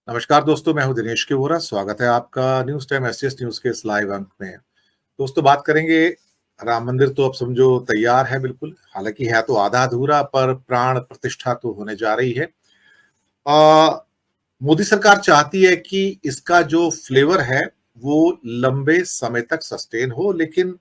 नमस्कार दोस्तों, मैं हूं दिनेश के वोरा। स्वागत है आपका न्यूज टाइम एसएस न्यूज के इस लाइव अंक में। दोस्तों, बात करेंगे राम मंदिर। तो अब समझो तैयार है बिल्कुल, हालांकि है तो आधा अधूरा, पर प्राण प्रतिष्ठा तो होने जा रही है। आ, मोदी सरकार चाहती है कि इसका जो फ्लेवर है वो लंबे समय तक सस्टेन हो, लेकिन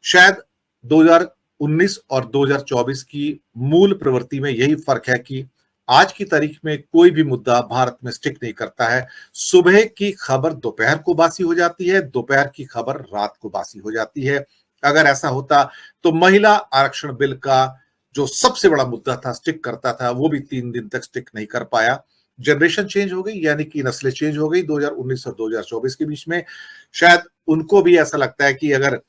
शायद 2019 और 2024 की मूल प्रवृत्ति में यही फर्क है कि आज की तारीख में कोई भी मुद्दा भारत में स्टिक नहीं करता है। सुबह की खबर दोपहर को बासी हो जाती है, दोपहर की खबर रात को बासी हो जाती है। अगर ऐसा होता तो महिला आरक्षण बिल का जो सबसे बड़ा मुद्दा था, स्टिक करता था, वो भी 3 दिन तक स्टिक नहीं कर पाया। जनरेशन चेंज हो गई, यानी कि नस्लें चेंज हो गई 2019 और 2024 के बीच में। शायद उनको भी ऐसा लगता है कि अगर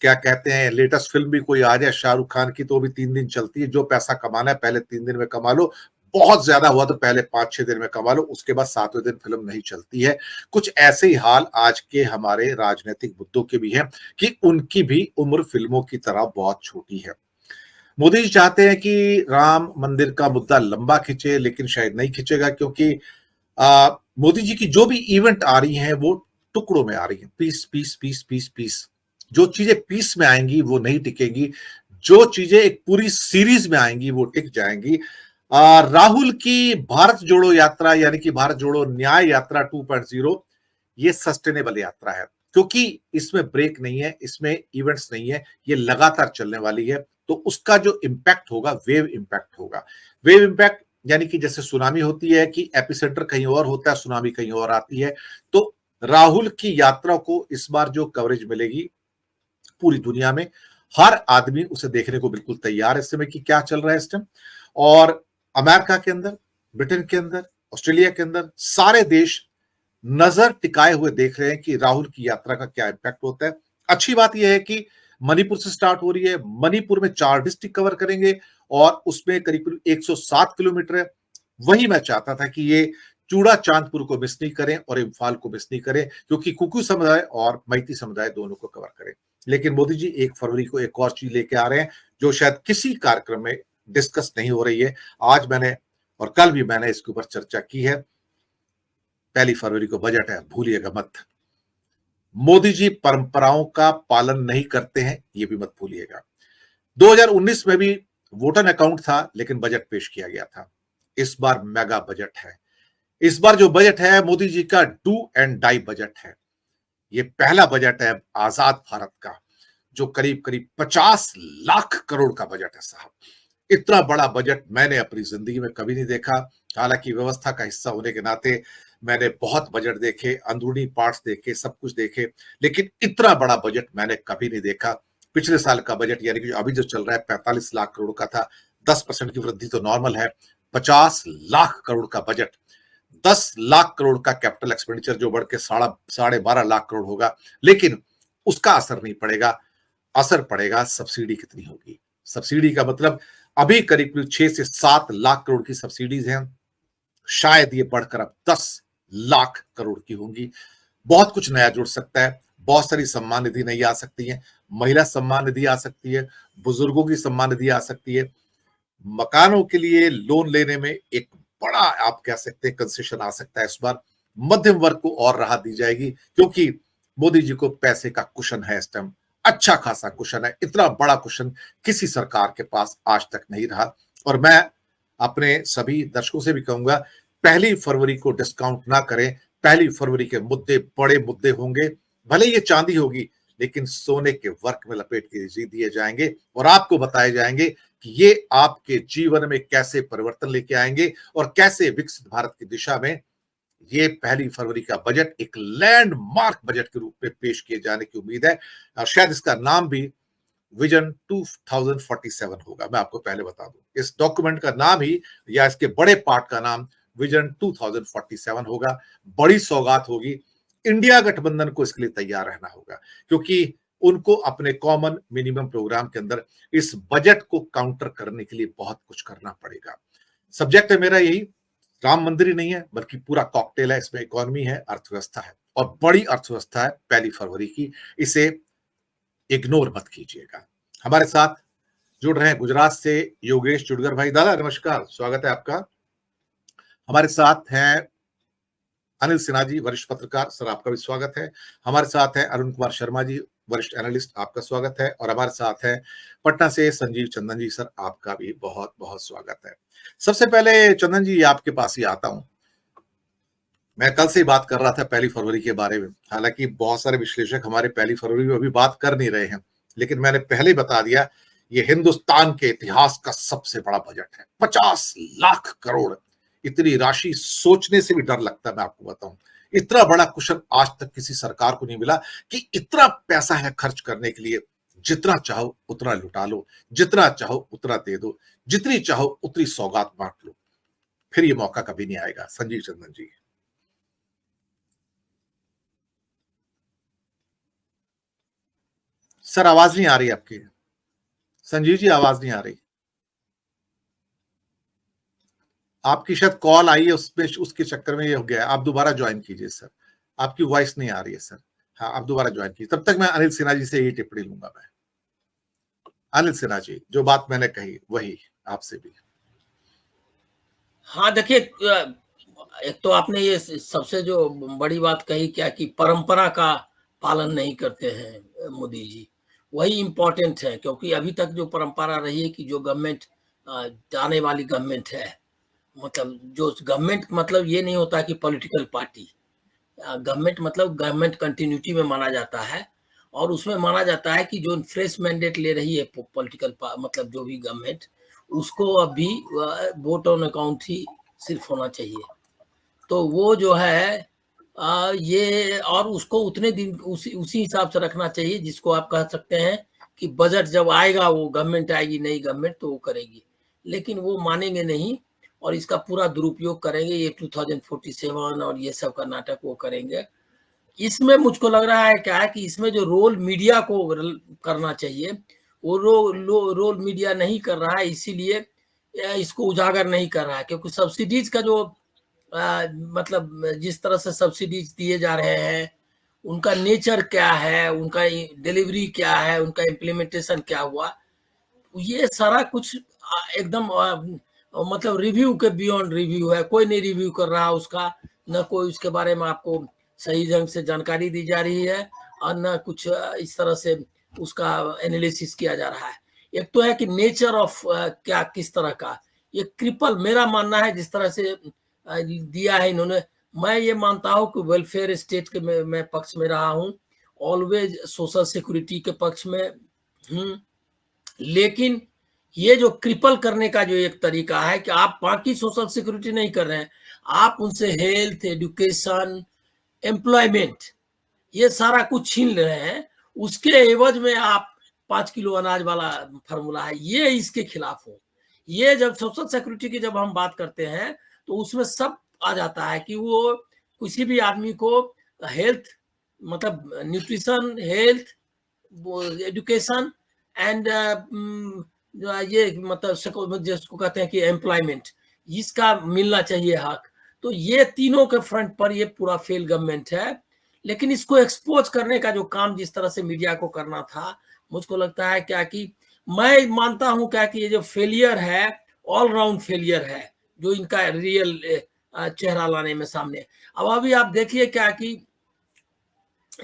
क्या कहते हैं लेटेस्ट फिल्म भी कोई आ जाए शाहरुख खान की, तो भी 3 दिन चलती है। जो पैसा कमाना है पहले 3 दिन में कमा लो, बहुत ज्यादा हुआ तो पहले 5-6 दिन में कमा लो, उसके बाद 7वें दिन फिल्म नहीं चलती है। कुछ ऐसे ही हाल आज के हमारे राजनीतिक मुद्दों के भी हैं कि उनकी भी उम्र फिल्मों की तरह बहुत छोटी है। मोदी जी चाहते हैं कि राम मंदिर का मुद्दा लंबा खिंचे, लेकिन शायद नहीं खिंचेगा, क्योंकि मोदी जी की जो भी इवेंट आ रही हैं वो टुकड़ों में आ रही हैं। Piece piece piece piece piece. जो चीजें पीस में आएंगी वो नहीं टिकेंगी, जो चीजें एक पूरी सीरीज में आएंगी वो टिक जाएंगी। राहुल की भारत जोड़ो यात्रा, यानी कि भारत जोड़ो न्याय यात्रा 2.0, ये सस्टेनेबल यात्रा है, क्योंकि इसमें ब्रेक नहीं है, इसमें इवेंट्स नहीं है, ये लगातार चलने वाली है। तो उसका जो इम्पैक्ट होगा, वेव इम्पैक्ट होगा। वेव इम्पैक्ट यानी कि जैसे सुनामी होती है कि एपिसेंटर कहीं और होता है, सुनामी कहीं और आती है। तो राहुल की यात्रा को इस बार जो कवरेज मिलेगी पूरी दुनिया में, हर आदमी उसे देखने को बिल्कुल तैयार है इस समय कि क्या चल रहा है इस टाइम। और अमेरिका के अंदर, ब्रिटेन के अंदर, ऑस्ट्रेलिया के अंदर सारे देश नजर टिकाए हुए देख रहे हैं कि राहुल की यात्रा का क्या इम्पैक्ट होता है। अच्छी बात यह है कि मणिपुर से स्टार्ट हो रही है। मणिपुर में 4 डिस्ट्रिक्ट कवर करेंगे और उसमें करीब 107 किलोमीटर है। वही मैं चाहता था कि ये चूड़ा चांदपुर को मिस नहीं करें और इम्फाल को मिस नहीं करें, क्योंकि कुकी समुदाय और मैती समुदाय दोनों को कवर करें। लेकिन मोदी जी 1 फरवरी को एक और चीज लेके आ रहे हैं जो शायद किसी कार्यक्रम में डिस्कस नहीं हो रही है। आज मैंने और कल भी मैंने इसके ऊपर चर्चा की है। 1 फरवरी को बजट है, भूलिएगा मत। मोदी जी परंपराओं का पालन नहीं करते हैं, ये भी मत भूलिएगा। 2019 में भी वोटर अकाउंट था, लेकिन बजट पेश किया गया था। इस बार मेगा बजट है। इस बार जो बजट है मोदी जी का डू एंड डाई बजट है। ये पहला बजट है आजाद भारत का, जो करीब करीब 50 लाख करोड़ का बजट है साहब। इतना बड़ा बजट मैंने अपनी जिंदगी में कभी नहीं देखा। हालांकि व्यवस्था का हिस्सा होने के नाते मैंने बहुत बजट देखे, अंदरूनी पार्ट्स देखे, सब कुछ देखे, लेकिन इतना बड़ा बजट मैंने कभी नहीं देखा। पिछले साल का बजट यानी कि अभी जो चल रहा है 45 लाख करोड़ का था। 10% की वृद्धि तो नॉर्मल है। 50 लाख करोड़ का बजट, 10 लाख करोड़ का कैपिटल एक्सपेंडिचर जो बढ़ के 12.5 लाख करोड़ होगा, लेकिन उसका असर नहीं पड़ेगा। असर पड़ेगा सब्सिडी कितनी होगी। सब्सिडी का मतलब अभी करीब 6 से 7 लाख करोड़ की सब्सिडीज हैं, शायद ये बढ़कर अब 10 लाख करोड़ की होंगी। बहुत कुछ नया जुड़ सकता है। बहुत सारी सम्मान निधि नहीं आ सकती है। महिला सम्मान निधि आ सकती है, बुजुर्गों की सम्मान निधि आ सकती है। मकानों के लिए लोन लेने में एक बड़ा, आप कह सकते हैं, कंसेशन आ सकता है इस बार। मध्यम वर्ग को और राहत दी जाएगी, क्योंकि मोदी जी को पैसे का कुशन है इस टाइम। अच्छा खासा कुशन है। इतना बड़ा कुशन किसी सरकार के पास आज तक नहीं रहा। और मैं अपने सभी दर्शकों से भी कहूंगा, 1 फरवरी को डिस्काउंट ना करें। 1 फरवरी के मुद्दे बड़े मुद्दे होंगे। भले ये चांदी होगी, लेकिन सोने के वर्क में लपेट के जी दिए जाएंगे और आपको बताए जाएंगे कि ये आपके जीवन में कैसे परिवर्तन लेके आएंगे और कैसे विकसित भारत की दिशा में ये 1 फरवरी का बजट एक लैंडमार्क बजट के रूप में पेश किए जाने की उम्मीद है। और शायद इसका नाम भी विजन 2047 होगा। मैं आपको पहले बता दूं, इस डॉक्यूमेंट का नाम ही या इसके बड़े पार्ट का नाम विजन 2047 होगा। बड़ी सौगात होगी। इंडिया गठबंधन को इसके लिए तैयार रहना होगा, क्योंकि उनको अपने कॉमन मिनिमम प्रोग्राम के अंदर इस बजट को काउंटर करने के लिए बहुत कुछ करना पड़ेगा। सब्जेक्ट है मेरा यही। राम मंदिर ही नहीं है, बल्कि पूरा कॉकटेल है। इसमें इकोनॉमी है, अर्थव्यवस्था है, और बड़ी अर्थव्यवस्था है 1 फरवरी की। इसे इग्नोर मत कीजिएगा। हमारे साथ जुड़ रहे हैं गुजरात से योगेश चुड़गर भाई। दादा नमस्कार, स्वागत है आपका। हमारे साथ हैं अनिल सिन्हा जी, वरिष्ठ पत्रकार, सर आपका भी स्वागत है। हमारे साथ हैं अरुण कुमार शर्मा जी, वरिष्ठ एनालिस्ट, आपका स्वागत है। और हमारे साथ हैं पटना से संजीव चंदन जी, सर आपका भी बहुत-बहुत स्वागत है। सबसे पहले चंदन जी आपके पास ही आता हूँ। मैं कल से ही बात कर रहा था पहली फरवरी के बारे में। हालाँकि बहुत सारे विश्लेषक हमारे पहली फरवरी में अभी बात कर नहीं रहे हैं, लेकिन मैंने पहले ही बता दिया, ये हिंदुस्तान के इतिहास का सबसे बड़ा बजट है। 50 लाख करोड़, इतनी राशि सोचने से भी डर लगता है, मैं आपको बताऊँ। इतना बड़ा कुशन आज तक किसी सरकार को नहीं मिला कि इतना पैसा है खर्च करने के लिए। जितना चाहो उतना लुटा लो, जितना चाहो उतना दे दो, जितनी चाहो उतनी सौगात बाँट लो। फिर ये मौका कभी नहीं आएगा। संजीव चंदन जी। सर आवाज नहीं आ रही आपकी। संजीव जी आवाज नहीं आ रही। आपकी शायद कॉल आई है, उसमें उसके चक्कर में ये हो गया है। आप दोबारा ज्वाइन कीजिए सर। आपकी वॉइस नहीं आ रही है सर। हाँ, आप दोबारा ज्वाइन कीजिए। तब तक मैं अनिल सिन्हा जी से यही टिप्पणी लूंगा मैं। अनिल सिन्हा जी, जो बात मैंने कही वही आपसे भी। हाँ देखिए, एक तो आपने ये सबसे जो बड़ी बात कही क्या कि परंपरा का पालन नहीं करते हैं मोदी जी, वही इम्पोर्टेंट है। क्योंकि अभी तक जो परंपरा रही है कि जो गवर्नमेंट आने वाली गवर्नमेंट है, मतलब जो गवर्नमेंट मतलब ये नहीं होता कि पॉलिटिकल पार्टी, गवर्नमेंट मतलब गवर्नमेंट कंटिन्यूटी में माना जाता है। और उसमें माना जाता है कि जो फ्रेश मैंडेट ले रही है पॉलिटिकल मतलब जो भी गवर्नमेंट, उसको अभी वोट ऑन अकाउंट ही सिर्फ होना चाहिए। तो वो जो है ये, और उसको उतने दिन उसी हिसाब से रखना चाहिए जिसको आप कह सकते हैं कि बजट जब आएगा, वो गवर्नमेंट आएगी, नई गवर्नमेंट, तो वो करेगी। लेकिन वो मानेंगे नहीं और इसका पूरा दुरुपयोग करेंगे। ये 2047 और ये सब का नाटक वो करेंगे। इसमें मुझको लग रहा है क्या है कि इसमें जो रोल मीडिया को करना चाहिए, वो रोल मीडिया नहीं कर रहा है। इसीलिए इसको उजागर नहीं कर रहा है, क्योंकि सब्सिडीज का जो मतलब जिस तरह से सब्सिडीज दिए जा रहे हैं, उनका नेचर क्या है, उनका डिलीवरी क्या है, उनका इम्प्लीमेंटेशन क्या हुआ, ये सारा कुछ एकदम मतलब रिव्यू के बियॉन्ड रिव्यू है। कोई नहीं रिव्यू कर रहा उसका, न कोई उसके बारे में आपको सही ढंग से जानकारी दी जा रही है, और न कुछ इस तरह से उसका एनालिसिस किया जा रहा है। एक तो है कि नेचर ऑफ क्या किस तरह का ये क्रिपल, मेरा मानना है जिस तरह से दिया है इन्होंने, मैं ये मानता हूँ कि वेलफेयर स्टेट के मैं पक्ष में रहा हूँ, ऑलवेज सोशल सिक्योरिटी के पक्ष में हूँ। लेकिन ये जो क्रिपल करने का जो एक तरीका है कि आप बाकी सोशल सिक्योरिटी नहीं कर रहे हैं, आप उनसे हेल्थ, एजुकेशन, एम्प्लॉयमेंट, ये सारा कुछ छीन रहे हैं। उसके एवज में आप 5 किलो अनाज वाला फॉर्मूला है, ये इसके खिलाफ हो। ये जब सोशल सिक्योरिटी की जब हम बात करते हैं, तो उसमें सब आ जाता है कि वो किसी भी आदमी को हेल्थ, मतलब न्यूट्रिशन, हेल्थ, एजुकेशन एंड ये मतलब जिसको कहते हैं कि एम्प्लॉयमेंट, इसका मिलना चाहिए हक। तो ये तीनों के फ्रंट पर ये पूरा फेल गवर्नमेंट है। लेकिन इसको एक्सपोज करने का जो काम जिस तरह से मीडिया को करना था, मुझको लगता है क्या कि मैं मानता हूं क्या कि ये जो फेलियर है, ऑल राउंड फेलियर है, जो इनका रियल चेहरा लाने में सामने। अब अभी आप देखिए क्या कि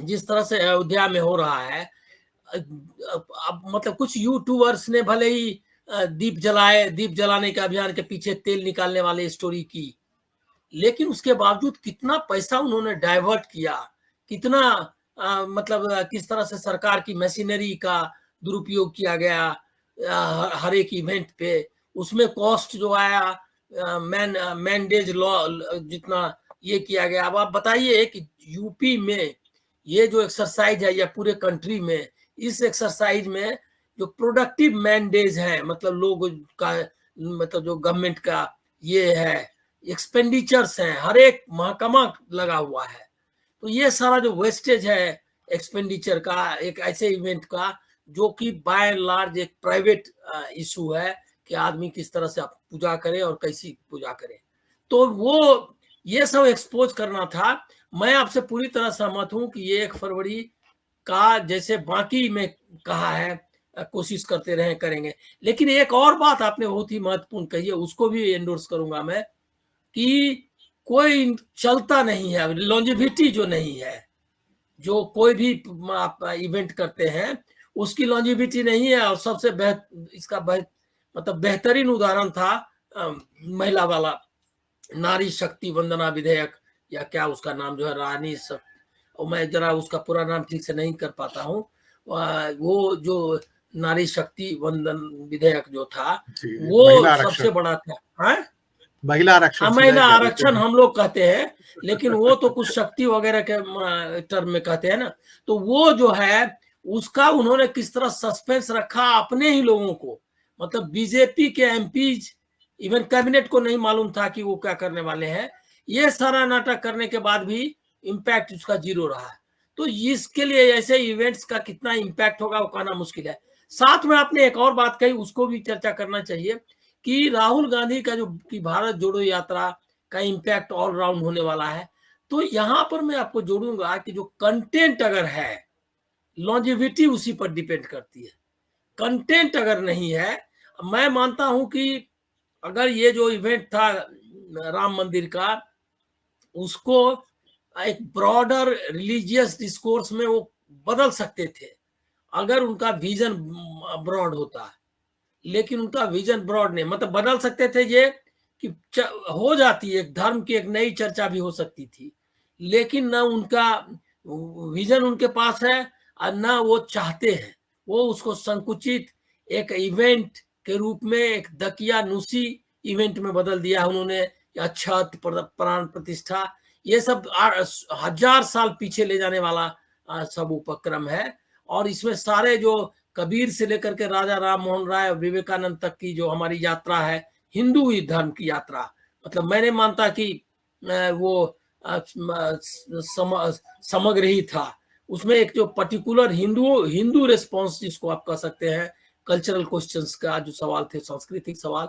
जिस तरह से अयोध्या में हो रहा है, अब मतलब कुछ यूट्यूबर्स ने भले ही दीप जलाए, दीप जलाने के अभियान के पीछे तेल निकालने वाले स्टोरी की, लेकिन उसके बावजूद कितना पैसा उन्होंने डाइवर्ट किया, कितना मतलब किस तरह से सरकार की मशीनरी का दुरुपयोग किया गया हर एक इवेंट पे। उसमें कॉस्ट जो आया, मैंडेज लॉ जितना ये किया गया। अब आप बताइए कि यूपी में ये जो एक्सरसाइज है या पूरे कंट्री में, इस एक्सरसाइज में जो प्रोडक्टिव मैंडेज है, मतलब लोग का, मतलब जो गवर्नमेंट का ये है एक्सपेंडिचर्स हैं, हर एक महकमा लगा हुआ है। तो ये सारा जो वेस्टेज है एक्सपेंडिचर का, एक ऐसे इवेंट का जो कि बाय एंड लार्ज एक प्राइवेट इशू है कि आदमी किस तरह से पूजा करे और कैसी पूजा करे। तो वो ये सब एक्सपोज करना था। मैं आपसे पूरी तरह सहमत हूं कि ये 1 फरवरी का जैसे बाकी में कहा है, कोशिश करते रहे, करेंगे। लेकिन एक और बात आपने बहुत ही महत्वपूर्ण कही है, उसको भी एंडोर्स करूंगा मैं, कि कोई चलता नहीं है, लॉन्जेविटी जो नहीं है, जो कोई भी आप इवेंट करते हैं उसकी लॉन्जेविटी नहीं है। और सबसे इसका मतलब बेहतरीन उदाहरण था महिला वाला नारी शक्ति वंदना विधेयक, या क्या उसका नाम जो है, रानी और मैं जरा उसका पूरा नाम ठीक से नहीं कर पाता हूँ। वो जो नारी शक्ति वंदन विधेयक जो था वो सबसे बड़ा था। हाँ, महिला आरक्षण, महिला आरक्षण हम लोग कहते हैं, लेकिन वो तो कुछ शक्ति वगैरह के टर्म में कहते हैं ना। तो वो जो है उसका उन्होंने किस तरह सस्पेंस रखा अपने ही लोगों को, मतलब बीजेपी के एमपीज, इवन कैबिनेट को नहीं मालूम था कि वो क्या करने वाले हैं। ये सारा नाटक करने के बाद भी इम्पैक्ट उसका 0 रहा है। तो इसके लिए ऐसे इवेंट्स का कितना इम्पैक्ट होगा वो कहना मुश्किल है। साथ में आपने एक और बात कही, उसको भी चर्चा करना चाहिए कि राहुल गांधी का जो कि भारत जोड़ो यात्रा का इम्पैक्ट ऑल राउंड होने वाला है। तो यहां पर मैं आपको जोड़ूंगा कि जो कंटेंट अगर है, लॉन्जेविटी उसी पर डिपेंड करती है। कंटेंट अगर नहीं है, मैं मानता हूं कि अगर ये जो इवेंट था राम मंदिर का, उसको एक ब्रॉडर रिलीजियस डिस्कोर्स में वो बदल सकते थे अगर उनका विजन ब्रॉड होता। लेकिन उनका विजन ब्रॉड नहीं, मतलब बदल सकते थे ये कि हो जाती एक धर्म की एक नई चर्चा भी हो सकती थी, लेकिन ना उनका विजन उनके पास है और ना वो चाहते हैं। वो उसको संकुचित एक इवेंट के रूप में, एक दकियानुसी इवेंट में बदल दिया उन्होंने। छठ, प्राण प्रतिष्ठा, ये सब 1000 साल पीछे ले जाने वाला सब उपक्रम है। और इसमें सारे जो कबीर से लेकर के राजा राम मोहन राय और विवेकानंद तक की जो हमारी यात्रा है, हिंदू धर्म की यात्रा, मतलब मैं नहीं मानता कि वो समग्र ही था। उसमें एक जो पर्टिकुलर हिंदू रिस्पॉन्स जिसको आप कह सकते हैं, कल्चरल क्वेश्चंस का जो सवाल थे, सांस्कृतिक सवाल,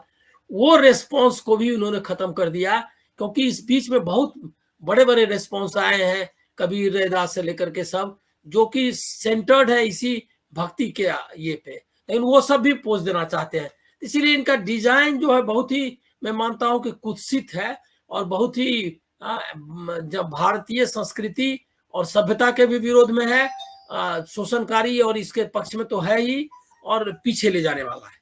वो रिस्पॉन्स को भी उन्होंने खत्म कर दिया। क्योंकि इस बीच में बहुत बड़े बड़े रिस्पॉन्स आए हैं, कबीर रैदास से लेकर के सब, जो कि सेंटर्ड है इसी भक्ति के ये पे, लेकिन वो सब भी पोष देना चाहते हैं। इसीलिए इनका डिजाइन जो है बहुत ही, मैं मानता हूं कि कुत्सित है और बहुत ही जब भारतीय संस्कृति और सभ्यता के भी विरोध में है, शोषणकारी और इसके पक्ष में तो है ही, और पीछे ले जाने वाला है।